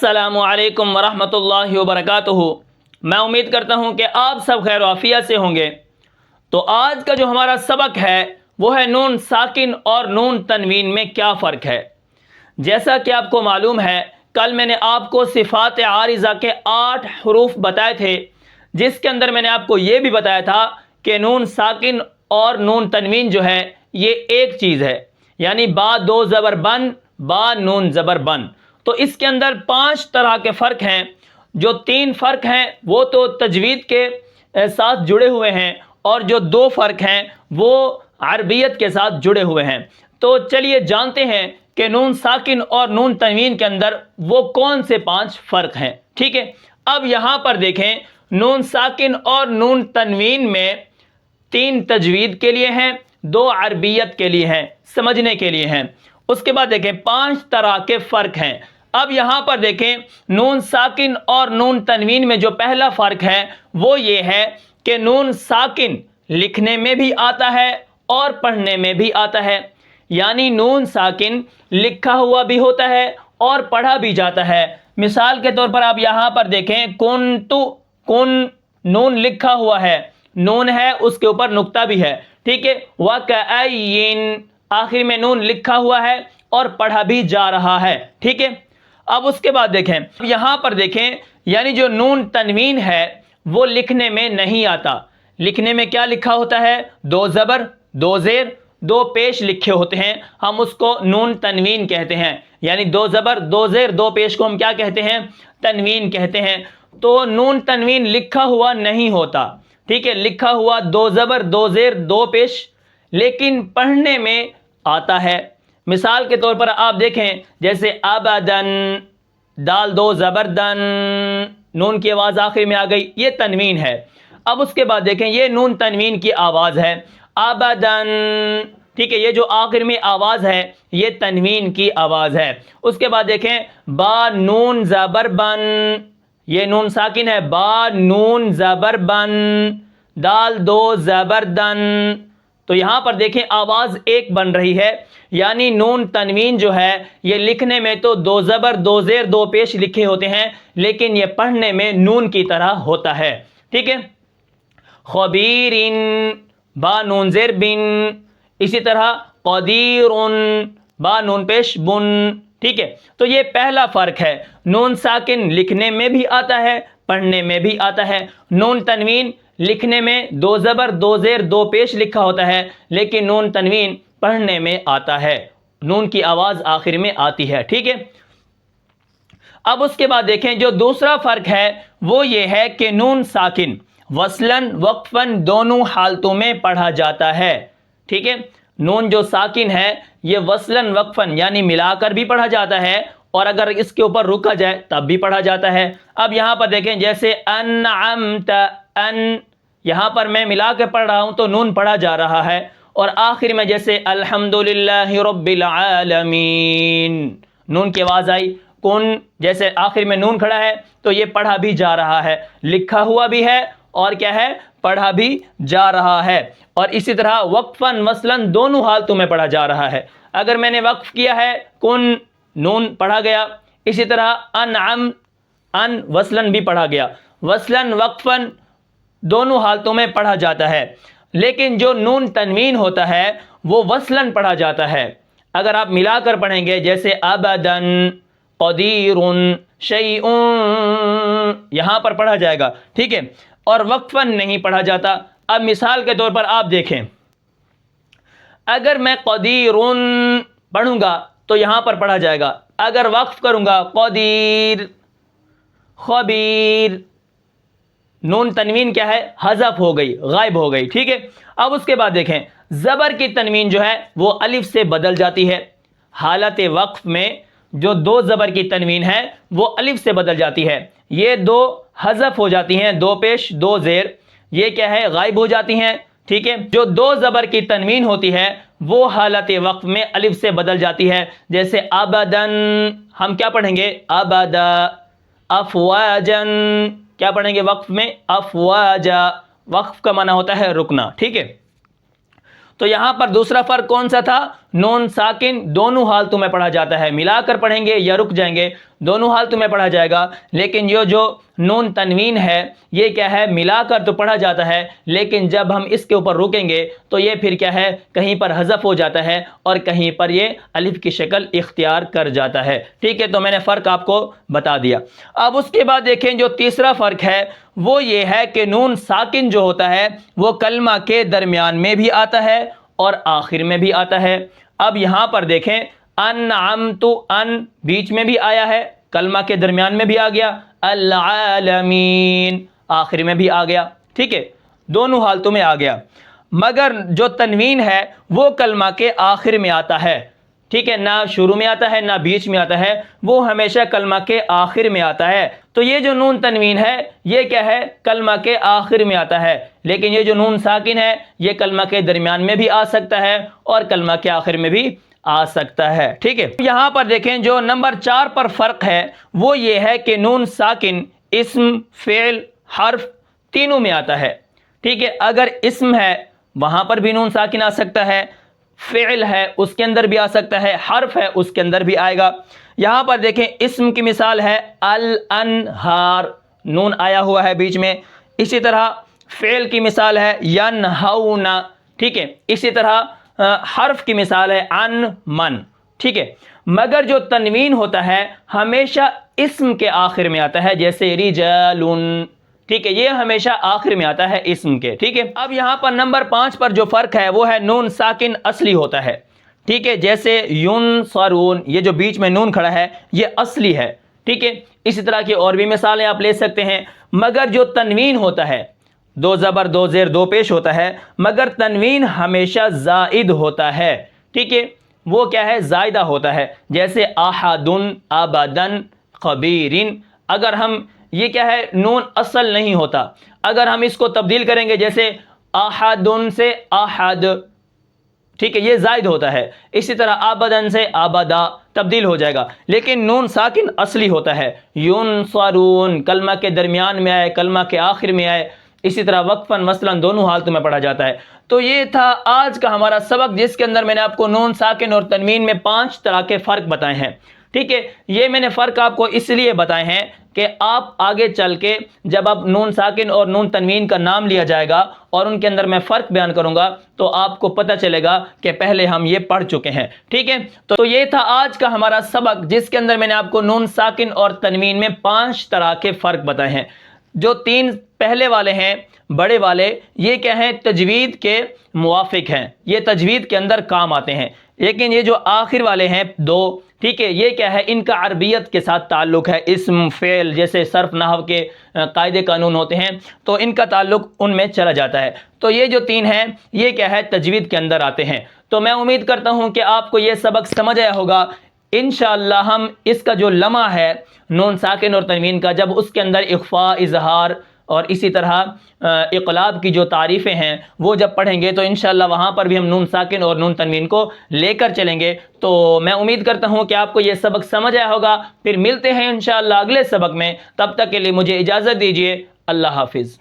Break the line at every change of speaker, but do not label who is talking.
السلام علیکم ورحمۃ اللہ وبرکاتہ۔ میں امید کرتا ہوں کہ آپ سب خیر و عافیت سے ہوں گے۔ تو آج کا جو ہمارا سبق ہے وہ ہے نون ساکن اور نون تنوین میں کیا فرق ہے۔ جیسا کہ آپ کو معلوم ہے کل میں نے آپ کو صفات عارضہ کے 8 حروف بتائے تھے، جس کے اندر میں نے آپ کو یہ بھی بتایا تھا کہ نون ساکن اور نون تنوین جو ہے یہ ایک چیز ہے، یعنی با دو زبر بن، با نون زبر بن۔ تو اس کے اندر 5 طرح کے فرق ہیں۔ جو 3 فرق ہیں وہ تو تجوید کے ساتھ جڑے ہوئے ہیں، اور جو 2 فرق ہیں وہ عربیت کے ساتھ جڑے ہوئے ہیں۔ تو چلیے جانتے ہیں کہ نون ساکن اور نون تنوین کے اندر وہ کون سے 5 فرق ہیں۔ ٹھیک ہے، اب یہاں پر دیکھیں، نون ساکن اور نون تنوین میں 3 تجوید کے لیے ہیں، 2 عربیت کے لیے ہیں، سمجھنے کے لیے ہیں۔ اس کے بعد دیکھیں 5 طرح کے فرق ہیں۔ اب یہاں پر دیکھیں نون ساکن اور نون تنوین میں جو پہلا فرق ہے وہ یہ ہے کہ نون ساکن لکھنے میں بھی آتا ہے اور پڑھنے میں بھی آتا ہے، یعنی نون ساکن لکھا ہوا بھی ہوتا ہے اور پڑھا بھی جاتا ہے۔ مثال کے طور پر آپ یہاں پر دیکھیں کنتو، کن نون لکھا ہوا ہے، نون ہے اس کے اوپر نقطہ بھی ہے، ٹھیک ہے۔ وَكَأَيِّن آخر میں نون لکھا ہوا ہے اور پڑھا بھی جا رہا ہے، ٹھیک ہے۔ اب اس کے بعد دیکھیں یہاں پر دیکھیں، یعنی جو نون تنوین ہے وہ لکھنے میں نہیں آتا۔ لکھنے میں کیا لکھا ہوتا ہے؟ 2 زبر 2 زیر 2 پیش لکھے ہوتے ہیں، ہم اس کو نون تنوین کہتے ہیں۔ یعنی 2 زبر 2 زیر 2 پیش کو ہم کیا کہتے ہیں؟ تنوین کہتے ہیں۔ تو نون تنوین لکھا ہوا نہیں ہوتا، ٹھیک ہے، لکھا ہوا 2 زبر 2 زیر 2 پیش، لیکن پڑھنے میں آتا ہے۔ مثال کے طور پر آپ دیکھیں جیسے ابدن، دال 2 زبر دن، نون کی آواز آخر میں آ گئی، یہ تنوین ہے۔ اب اس کے بعد دیکھیں یہ نون تنوین کی آواز ہے، ابدن، ٹھیک ہے، یہ جو آخر میں آواز ہے یہ تنوین کی آواز ہے۔ اس کے بعد دیکھیں با نون زبر بن، یہ نون ساکن ہے، با نون زبر بن، دال 2 زبر دن۔ تو یہاں پر دیکھیں آواز ایک بن رہی ہے، یعنی نون تنوین جو ہے یہ لکھنے میں تو 2 زبر 2 زیر 2 پیش لکھے ہوتے ہیں، لیکن یہ پڑھنے میں نون کی طرح ہوتا ہے، ٹھیک ہے۔ خبیرن، با نون زیر بن، اسی طرح قدیرن، با نون پیش بن، ٹھیک ہے۔ تو یہ پہلا فرق ہے، نون ساکن لکھنے میں بھی آتا ہے پڑھنے میں بھی آتا ہے۔ نون تنوین لکھنے میں 2 زبر 2 زیر 2 پیش لکھا ہوتا ہے، لیکن نون تنوین پڑھنے میں آتا ہے، نون کی آواز آخر میں آتی ہے، ٹھیک ہے۔ اب اس کے بعد دیکھیں جو دوسرا فرق ہے وہ یہ ہے کہ نون ساکن وصلاً وقفاً دونوں حالتوں میں پڑھا جاتا ہے، ٹھیک ہے۔ نون جو ساکن ہے یہ وصلاً وقفاً یعنی ملا کر بھی پڑھا جاتا ہے، اور اگر اس کے اوپر رکا جائے تب بھی پڑھا جاتا ہے۔ اب یہاں پر دیکھیں جیسے انعمت، ان، یہاں پر میں ملا کے پڑھ رہا ہوں تو نون پڑھا جا رہا ہے، اور آخر میں جیسے الحمدللہ رب العالمین، نون کی آواز آئی، کن جیسے آخر میں نون کھڑا ہے تو یہ پڑھا بھی جا رہا ہے، لکھا ہوا بھی ہے اور کیا ہے؟ پڑھا بھی جا رہا ہے۔ اور اسی طرح وقفاً وصلاً دونوں حالتوں میں پڑھا جا رہا ہے۔ اگر میں نے وقف کیا ہے کن، نون پڑھا گیا، اسی طرح انعم، ان وصلاً بھی پڑھا گیا، وصلاً وقفاً دونوں حالتوں میں پڑھا جاتا ہے۔ لیکن جو نون تنوین ہوتا ہے وہ وصلاً پڑھا جاتا ہے۔ اگر آپ ملا کر پڑھیں گے جیسے ابدن، قدیرن، شیئن، یہاں پر پڑھا جائے گا، ٹھیک ہے، اور وقفاً نہیں پڑھا جاتا۔ اب مثال کے طور پر آپ دیکھیں، اگر میں قدیرن پڑھوں گا تو یہاں پر پڑھا جائے گا، اگر وقف کروں گا قدیر، خبیر، نون تنوین کیا ہے؟ حذف ہو گئی، غائب ہو گئی، ٹھیک ہے۔ اب اس کے بعد دیکھیں زبر کی تنوین جو ہے وہ الف سے بدل جاتی ہے۔ حالت وقف میں جو 2 زبر کی تنوین ہے وہ الف سے بدل جاتی ہے، یہ 2 حذف ہو جاتی ہیں، 2 پیش 2 زیر، یہ کیا ہے؟ غائب ہو جاتی ہیں، ٹھیک ہے۔ جو 2 زبر کی تنوین ہوتی ہے وہ حالت وقف میں الف سے بدل جاتی ہے، جیسے ابدن، ہم کیا پڑھیں گے؟ ابدا، افواجن، کیا پڑھیں گے وقف میں؟ افواجا، وقف کا معنی ہوتا ہے رکنا، ٹھیک ہے۔ تو یہاں پر دوسرا فرق کون سا تھا؟ نون ساکن دونوں حالتوں میں پڑھا جاتا ہے، ملا کر پڑھیں گے یا رک جائیں گے دونوں حالتوں میں پڑھا جائے گا. لیکن یہ جو نون تنوین ہے یہ کیا ہے، ملا کر تو پڑھا جاتا ہے لیکن جب ہم اس کے اوپر رکیں گے تو یہ پھر کیا ہے، کہیں پر حذف ہو جاتا ہے اور کہیں پر یہ الف کی شکل اختیار کر جاتا ہے. ٹھیک ہے، تو میں نے فرق آپ کو بتا دیا. اب اس کے بعد دیکھیں جو تیسرا فرق ہے وہ یہ ہے کہ نون ساکن جو ہوتا ہے وہ کلمہ کے درمیان میں بھی آتا ہے اور آخر میں بھی آتا ہے. اب یہاں پر دیکھیں انعمت، ان بیچ میں بھی آیا ہے، کلمہ کے درمیان میں بھی آ گیا، العالمین آخر میں بھی آ گیا. ٹھیک ہے، دونوں حالتوں میں آ گیا. مگر جو تنوین ہے وہ کلمہ کے آخر میں آتا ہے. ٹھیک ہے، نہ شروع میں آتا ہے نہ بیچ میں آتا ہے، وہ ہمیشہ کلمہ کے آخر میں آتا ہے. تو یہ جو نون تنوین ہے یہ کیا ہے، کلمہ کے آخر میں آتا ہے. لیکن یہ جو نون ساکن ہے یہ کلمہ کے درمیان میں بھی آ سکتا ہے اور کلمہ کے آخر میں بھی آ سکتا ہے. ٹھیک ہے، یہاں پر دیکھیں جو نمبر 4 پر فرق ہے وہ یہ ہے کہ نون ساکن اسم، فعل، حرف تینوں میں آتا ہے. ٹھیک ہے، اگر اسم ہے وہاں پر بھی نون ساکن آ سکتا ہے، فعل ہے اس کے اندر بھی آ سکتا ہے، حرف ہے اس کے اندر بھی آئے گا. یہاں پر دیکھیں اسم کی مثال ہے الانہار، نون آیا ہوا ہے بیچ میں. اسی طرح فعل کی مثال ہے ینہون. ٹھیک ہے، اسی طرح حرف کی مثال ہے عن، من. ٹھیک ہے، مگر جو تنوین ہوتا ہے ہمیشہ اسم کے آخر میں آتا ہے، جیسے رجال. ٹھیک ہے، یہ ہمیشہ آخر میں آتا ہے اسم کے. ٹھیک ہے، اب یہاں پر نمبر 5 پر جو فرق ہے وہ ہے نون ساکن اصلی ہوتا ہے. ٹھیک ہے، جیسے ینصرون، یہ جو بیچ میں نون کھڑا ہے یہ اصلی ہے. ٹھیک ہے، اسی طرح کی اور بھی مثالیں آپ لے سکتے ہیں. مگر جو تنوین ہوتا ہے، دو زبر دو زیر دو پیش ہوتا ہے، مگر تنوین ہمیشہ زائد ہوتا ہے. ٹھیک ہے، وہ کیا ہے، زائدہ ہوتا ہے. جیسے احدن، ابدن، خبیرن. اگر ہم یہ کیا ہے، نون اصل نہیں ہوتا، اگر ہم اس کو تبدیل کریں گے جیسے احدن سے احد، ٹھیک ہے، یہ زائد ہوتا ہے. اسی طرح ابدن سے ابدا تبدیل ہو جائے گا. لیکن نون ساکن اصلی ہوتا ہے. ینصرون کلمہ کے درمیان میں آئے، کلمہ کے آخر میں آئے، اسی طرح وقفاً مثلاً دونوں حالتوں میں پڑھا جاتا ہے. تو یہ تھا آج کا ہمارا سبق جس کے اندر میں نے آپ کو نون ساکن اور تنوین میں 5 طرح کے فرق بتائے ہیں. ٹھیک ہے، یہ میں نے فرق آپ کو اس لیے بتائے ہیں کہ آپ آگے چل کے جب آپ نون ساکن اور نون تنوین کا نام لیا جائے گا اور ان کے اندر میں فرق بیان کروں گا تو آپ کو پتہ چلے گا کہ پہلے ہم یہ پڑھ چکے ہیں. ٹھیک ہے، تو یہ تھا آج کا ہمارا سبق جس کے اندر میں نے آپ کو نون ساکن اور تنوین میں 5 طرح کے فرق بتائے ہیں. جو 3 پہلے والے ہیں بڑے والے، یہ کیا ہیں، تجوید کے موافق ہیں، یہ تجوید کے اندر کام آتے ہیں. لیکن یہ جو آخر والے ہیں 2، ٹھیک ہے، یہ کیا ہے، ان کا عربیت کے ساتھ تعلق ہے. اسم، فعل جیسے صرف نحو کے قاعدے قانون ہوتے ہیں تو ان کا تعلق ان میں چلا جاتا ہے. تو یہ جو 3 ہیں یہ کیا ہے، تجوید کے اندر آتے ہیں. تو میں امید کرتا ہوں کہ آپ کو یہ سبق سمجھ آیا ہوگا. انشاءاللہ ہم اس کا جو لمحہ ہے نون ساکن اور تنوین کا، جب اس کے اندر اخفاء، اظہار اور اسی طرح اقلاب کی جو تعریفیں ہیں وہ جب پڑھیں گے تو انشاءاللہ وہاں پر بھی ہم نون ساکن اور نون تنوین کو لے کر چلیں گے. تو میں امید کرتا ہوں کہ آپ کو یہ سبق سمجھ آیا ہوگا. پھر ملتے ہیں انشاءاللہ اگلے سبق میں، تب تک کے لیے مجھے اجازت دیجیے. اللہ حافظ.